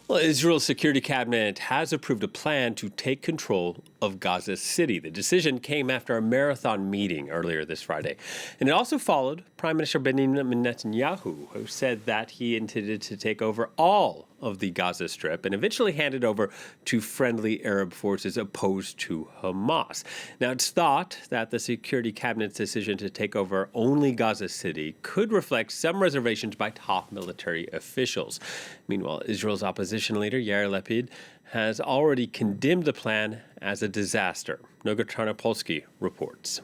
Well, Israel's security cabinet has approved a plan to take control of Gaza City. The decision came after a marathon meeting earlier this Friday. And it also followed Prime Minister Benjamin Netanyahu, who said that he intended to take over all of the Gaza Strip and eventually hand it over to friendly Arab forces opposed to Hamas. Now, it's thought that the security cabinet's decision to take over only Gaza City could reflect some reservations by top military officials. Meanwhile, Israel's opposition leader, Yair Lapid, has already condemned the plan as a disaster. Noga Tarnopolsky reports.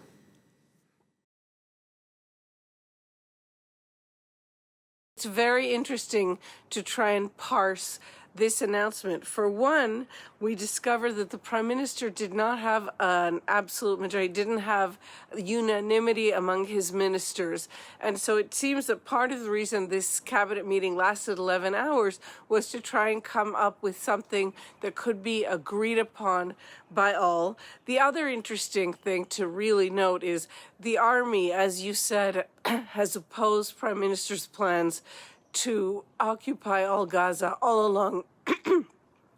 It's very interesting to try and parse this announcement. For one, we discovered that the Prime Minister did not have an absolute majority, didn't have unanimity among his ministers. And so it seems that part of the reason this cabinet meeting lasted 11 hours was to try and come up with something that could be agreed upon by all. The other interesting thing to really note is the army, as you said, has opposed Prime Minister's plans to occupy all Gaza all along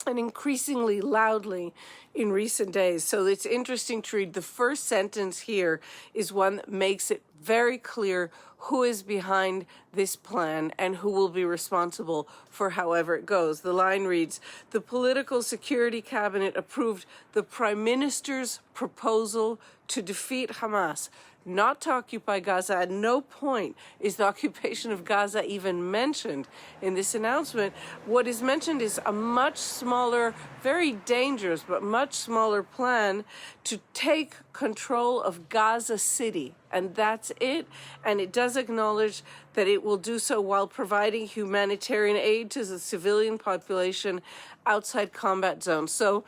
and increasingly loudly in recent days. So it's interesting to read. The first sentence here is one that makes it very clear who is behind this plan and who will be responsible for however it goes. The line reads, "The Political Security Cabinet approved the Prime Minister's proposal to defeat Hamas, not to occupy Gaza." At no point is the occupation of Gaza even mentioned in this announcement. What is mentioned is a much smaller, very dangerous, but much smaller plan to take control of Gaza City. And that's it. And it does acknowledge that it will do so while providing humanitarian aid to the civilian population outside combat zones. So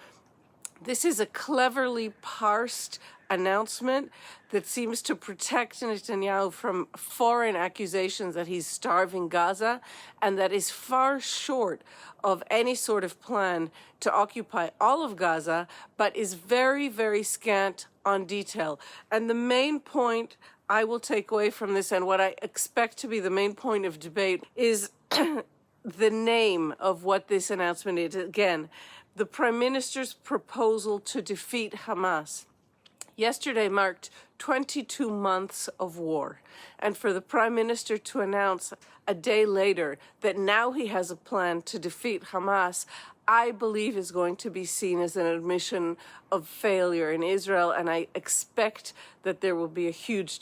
this is a cleverly parsed announcement that seems to protect Netanyahu from foreign accusations that he's starving Gaza, and that is far short of any sort of plan to occupy all of Gaza, but is very, very scant on detail. And the main point I will take away from this, and what I expect to be the main point of debate, is the name of what this announcement is. Again, the Prime Minister's proposal to defeat Hamas. Yesterday marked 22 months of war, and for the Prime Minister to announce a day later that now he has a plan to defeat Hamas, I believe is going to be seen as an admission of failure in Israel, and I expect that there will be a huge